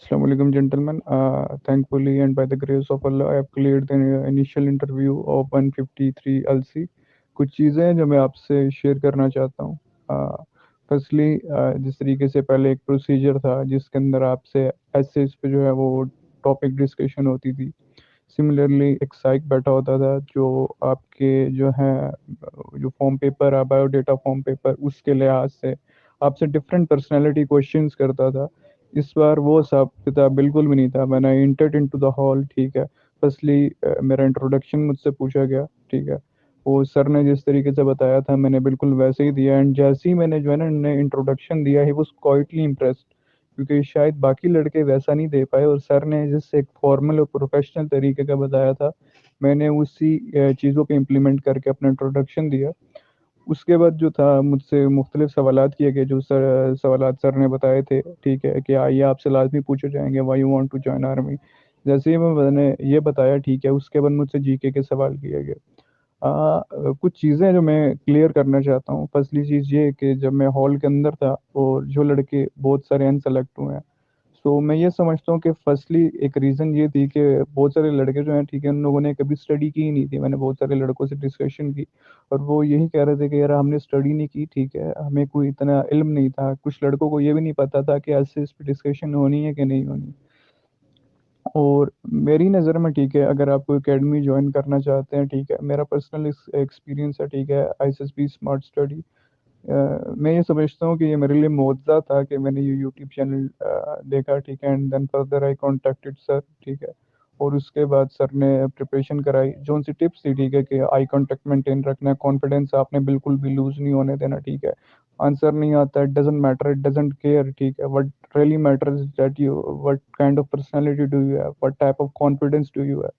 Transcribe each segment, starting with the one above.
Assalamu alaikum, gentlemen. Thankfully and by the grace of Allah, I have cleared the initial interview of 153 LC. कुछ चीज़ें हैं जो मैं आपसे शेयर करना चाहता हूँ. फर्स्टली जिस तरीके से पहले एक प्रोसीजर था जिसके अंदर आपसे एसेस पे जो है वो टॉपिक डिस्कशन होती थी. सिमिलरली एक साइक बैठा होता था जो आपके जो है जो फॉर्म पेपर है बायोडेटा फॉर्म पेपर उसके लिहाज से आपसे डिफरेंट पर्सनैलिटी क्वेश्चंस करता था. इस बार वो हिसाब किताब बिल्कुल भी नहीं था. मैंने इंटर्ड इनटू द हॉल, ठीक है. फर्स्टली मेरा इंट्रोडक्शन मुझसे पूछा गया, ठीक है. वो सर ने जिस तरीके से बताया था मैंने बिल्कुल वैसे ही दिया, एंड जैसे ही मैंने जो है ना इंट्रोडक्शन दिया, ही वाज क्वाइटली इम्प्रेस्ड, क्योंकि शायद बाकी लड़के वैसा नहीं दे पाए और सर ने जिस एक फॉर्मल और प्रोफेशनल तरीके का बताया था, मैंने उसी चीज़ों पे इम्प्लीमेंट करके अपना इंट्रोडक्शन दिया. उसके बाद जो था मुझसे मुख्तलिफ सवालात किए गए, जो सवालात सर ने बताए थे, ठीक है, कि ये आपसे लाजमी पूछे जाएंगे, why you want to join army. जैसे ही मैंने ये बताया, ठीक है, उसके बाद मुझसे जीके के सवाल किए गए. कुछ चीज़ें जो मैं क्लियर करना चाहता हूँ. फर्स्टली चीज़ ये कि जब मैं हॉल के अंदर था और जो लड़के बहुत सारे अनसेलेक्ट हुए हैं, सो मैं ये समझता हूँ कि फर्स्टली एक रीज़न ये थी कि बहुत सारे लड़के जो हैं, ठीक है, उन लोगों ने कभी स्टडी की ही नहीं थी. मैंने बहुत सारे लड़कों से डिस्कशन की और वो यही कह रहे थे कि यार हमने स्टडी नहीं की, ठीक है, हमें कोई इतना इल्म नहीं था. कुछ लड़कों को ये भी नहीं पता था कि ऐसे इस पे डिस्कशन होनी है कि नहीं होनी. और मेरी नज़र में, ठीक है, अगर आप कोई अकेडमी ज्वाइन करना चाहते हैं, ठीक है, मेरा पर्सनल एक्सपीरियंस है, ठीक है, आईएसएसबी स्मार्ट स्टडी. मैं ये समझता हूँ कि ये मेरे लिए मुआवजा था कि मैंने ये यूट्यूब चैनल देखा, ठीक है, and then further I contacted sir, ठीक है. और उसके बाद सर ने प्रिपरेशन कराई, जो उनसी टिप्स थी, ठीक है, कि आई कांटेक्ट मेंटेन रखना है, कॉन्फिडेंस आपने बिल्कुल भी लूज़ नहीं होने देना, ठीक है. आंसर नहीं आता, it doesn't matter, it doesn't care, ठीक है. What really matters is that you what kind of personality do you have, what type of confidence do you have.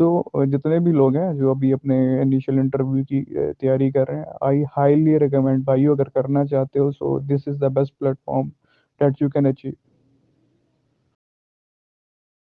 So जितने भी लोग हैं जो अभी अपने इनिशियल इंटरव्यू की तैयारी कर रहे हैं, आई हाईली रिकमेंड भाइयों, अगर करना चाहते हो, so this is the best platform that you can achieve.